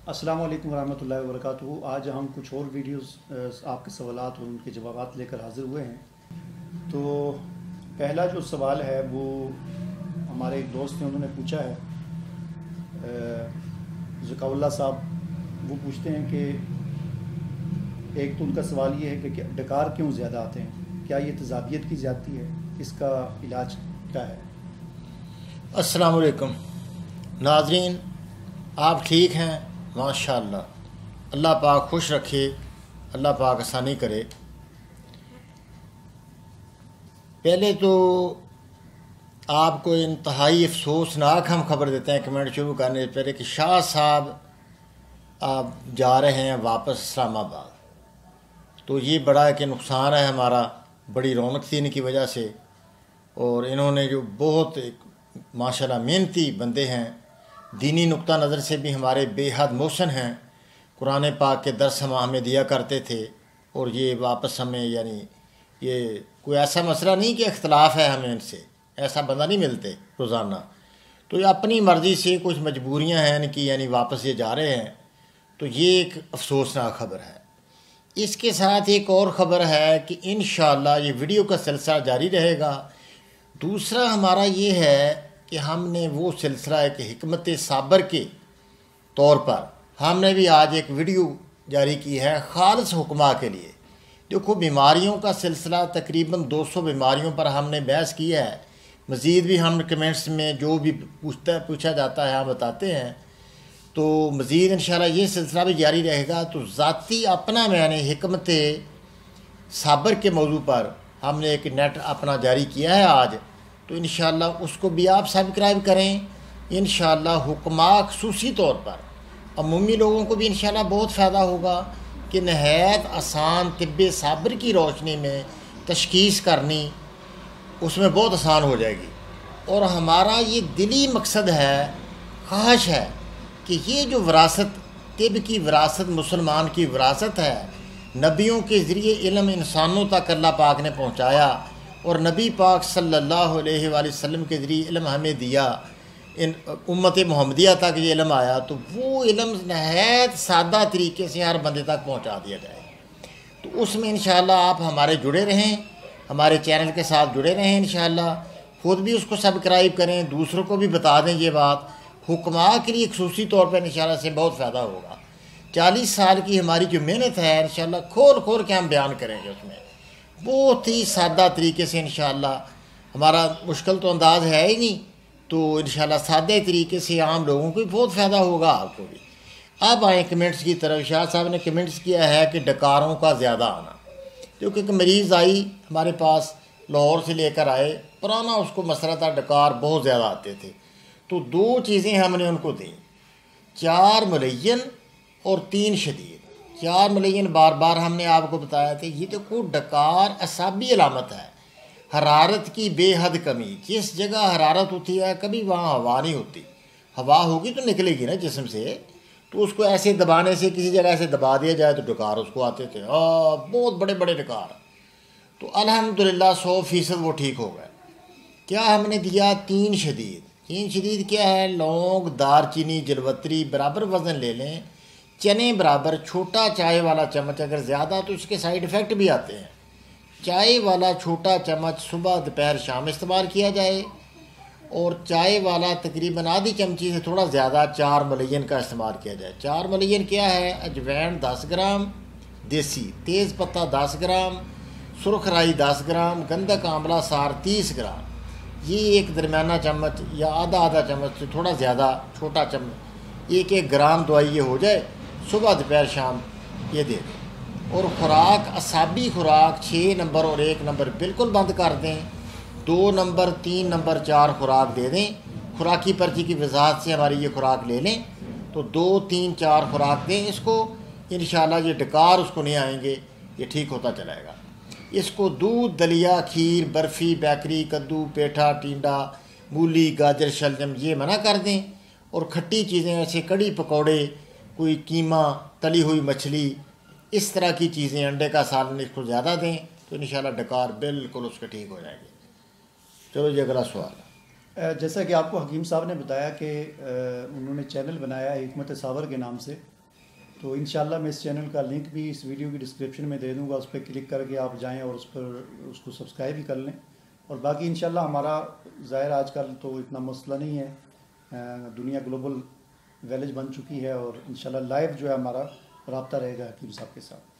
السلام علیکم ورحمۃ اللہ وبرکاتہ۔ آج ہم کچھ اور ویڈیوز آپ کے سوالات اور ان کے جوابات لے کر حاضر ہوئے ہیں۔ تو پہلا جو سوال ہے وہ ہمارے ایک دوست نے انہوں نے پوچھا ہے، ذکاء اللہ صاحب، وہ پوچھتے ہیں کہ ایک تو ان کا سوال یہ ہے کہ ڈکار کیوں زیادہ آتے ہیں، کیا یہ تیزابیت کی زیادتی ہے، اس کا علاج کیا ہے؟ السلام علیکم ناظرین، آپ ٹھیک ہیں؟ ماشاءاللہ، اللہ پاک خوش رکھے، اللہ پاک آسانی کرے۔ پہلے تو آپ کو انتہائی افسوسناک ہم خبر دیتے ہیں کمنٹ شروع کرنے سے پہلے کہ شاہ صاحب آپ جا رہے ہیں واپس اسلام آباد۔ تو یہ بڑا کہ نقصان ہے ہمارا، بڑی رونق تھی ان کی وجہ سے، اور انہوں نے جو بہت ماشاءاللہ محنتی بندے ہیں، دینی نقطہ نظر سے بھی ہمارے بے حد محسن ہیں، قرآن پاک کے درس ہمیں دیا کرتے تھے، اور یہ واپس ہمیں یعنی یہ کوئی ایسا مسئلہ نہیں کہ اختلاف ہے ہمیں ان سے، ایسا بندہ نہیں ملتے روزانہ۔ تو یہ اپنی مرضی سے کچھ مجبوریاں ہیں ان کی، یعنی واپس یہ جا رہے ہیں، تو یہ ایک افسوسناک خبر ہے۔ اس کے ساتھ ایک اور خبر ہے کہ انشاءاللہ یہ ویڈیو کا سلسلہ جاری رہے گا۔ دوسرا ہمارا یہ ہے کہ ہم نے وہ سلسلہ ایک حکمت صابر کے طور پر ہم نے بھی آج ایک ویڈیو جاری کی ہے خالص حکمہ کے لیے۔ دیکھو، بیماریوں کا سلسلہ تقریباً 200 بیماریوں پر ہم نے بحث کیا ہے، مزید بھی ہم کمنٹس میں جو بھی پوچھا جاتا ہے ہم بتاتے ہیں، تو مزید انشاءاللہ یہ سلسلہ بھی جاری رہے گا۔ تو ذاتی اپنا میں نے حکمت صابر کے موضوع پر ہم نے ایک نیٹ اپنا جاری کیا ہے آج، تو انشاءاللہ اس کو بھی آپ سبسکرائب کریں۔ انشاءاللہ حکمہ خصوصی طور پر عمومی لوگوں کو بھی انشاءاللہ بہت فائدہ ہوگا کہ نہایت آسان طب صابر کی روشنی میں تشخیص کرنی اس میں بہت آسان ہو جائے گی۔ اور ہمارا یہ دلی مقصد ہے، خواہش ہے کہ یہ جو وراثت، طب کی وراثت، مسلمان کی وراثت ہے، نبیوں کے ذریعے علم انسانوں تک اللہ پاک نے پہنچایا، اور نبی پاک صلی اللہ علیہ وآلہ وسلم کے ذریعے علم ہمیں دیا، ان امت محمدیہ تک یہ علم آیا، تو وہ علم نہایت سادہ طریقے سے ہر بندے تک پہنچا دیا جائے۔ تو اس میں انشاءاللہ آپ ہمارے جڑے رہیں، ہمارے چینل کے ساتھ جڑے رہیں، انشاءاللہ خود بھی اس کو سبسکرائب کریں، دوسروں کو بھی بتا دیں یہ بات۔ حکمہ کے لیے خصوصی طور پر انشاءاللہ سے بہت فائدہ ہوگا۔ 40 سال کی ہماری جو محنت ہے انشاءاللہ کھول کھول کے ہم بیان کریں گے، اس میں بہت ہی سادہ طریقے سے انشاءاللہ، ہمارا مشکل تو انداز ہے ہی نہیں، تو انشاءاللہ سادہ طریقے سے عام لوگوں کو بھی بہت فائدہ ہوگا، آپ کو بھی۔ اب آئیں کمنٹس کی طرف۔ شاہ صاحب نے کمنٹس کیا ہے کہ ڈکاروں کا زیادہ آنا، کیونکہ ایک مریض آئی ہمارے پاس، لاہور سے لے کر آئے، پرانا اس کو مسئلہ تھا، ڈکار بہت زیادہ آتے تھے۔ تو 2 چیزیں ہم نے ان کو دیں، 4 ملین اور 3 شدید۔ 4 ملین بار بار ہم نے آپ کو بتایا تھا، یہ دیکھو ڈکار اعصابی علامت ہے، حرارت کی بے حد کمی۔ جس جگہ حرارت ہوتی ہے کبھی وہاں ہوا نہیں ہوتی، ہوا ہوگی تو نکلے گی نا جسم سے، تو اس کو ایسے دبانے سے کسی جگہ ایسے دبا دیا جائے تو ڈکار اس کو آتے تھے، بہت بڑے بڑے ڈکار۔ تو الحمدللہ 100% وہ ٹھیک ہو گئے۔ کیا ہم نے دیا 3 شدید۔ 3 شدید کیا ہے؟ لونگ، دار چینی، جلوتری برابر وزن لے لیں، چنے برابر، چھوٹا چائے والا چمچ، اگر زیادہ تو اس کے سائیڈ ایفیکٹ بھی آتے ہیں۔ چائے والا چھوٹا چمچ صبح دوپہر شام استعمال کیا جائے، اور چائے والا تقریباً آدھی چمچی سے تھوڑا زیادہ 4 ملین کا استعمال کیا جائے۔ 4 ملین کیا ہے؟ اجوین 10 گرام دیسی، تیز پتہ 10 گرام، سرخ رائی 10 گرام، گندک آملہ سار 30 گرام۔ یہ ایک درمیانہ چمچ یا آدھا چمچ سے تھوڑا زیادہ چھوٹا چمچ، 1 گرام دوائی یہ ہو جائے، صبح دوپہر شام یہ دے دیں۔ اور خوراک، اعصابی خوراک 6 نمبر اور 1 نمبر بالکل بند کر دیں، 2 نمبر 3 نمبر 4 خوراک دے دیں۔ خوراکی پرچی کی وضاحت سے ہماری یہ خوراک لے لیں، تو 2 3 4 خوراک دیں اس کو، انشاءاللہ یہ ڈکار اس کو نہیں آئیں گے، یہ ٹھیک ہوتا چلائے گا۔ اس کو دودھ، دلیا، کھیر، برفی، بیکری، کدو، پیٹھا، ٹینڈا، مولی، گاجر، شلجم یہ منع کر دیں، اور کھٹی چیزیں ایسے کڑی پکوڑے، کوئی قیمہ، تلی ہوئی مچھلی، اس طرح کی چیزیں، انڈے کا سالن اس کو زیادہ دیں، تو انشاءاللہ ڈکار بالکل اس کے ٹھیک ہو جائیں گے۔ چلو جی اگلا سوال۔ جیسا کہ آپ کو حکیم صاحب نے بتایا کہ انہوں نے چینل بنایا ہے حکمت صابر کے نام سے، تو انشاءاللہ میں اس چینل کا لنک بھی اس ویڈیو کی ڈسکرپشن میں دے دوں گا، اس پہ کلک کر کے آپ جائیں اور اس پر اس کو سبسکرائب بھی کر لیں. اور باقی انشاءاللہ ہمارا ظاہر آج کل تو اتنا مسئلہ نہیں ہے، دنیا گلوبل ویلیج بن چکی ہے، اور انشاءاللہ لائیو جو ہے ہمارا رابطہ رہے گا حکیم صاحب کے ساتھ.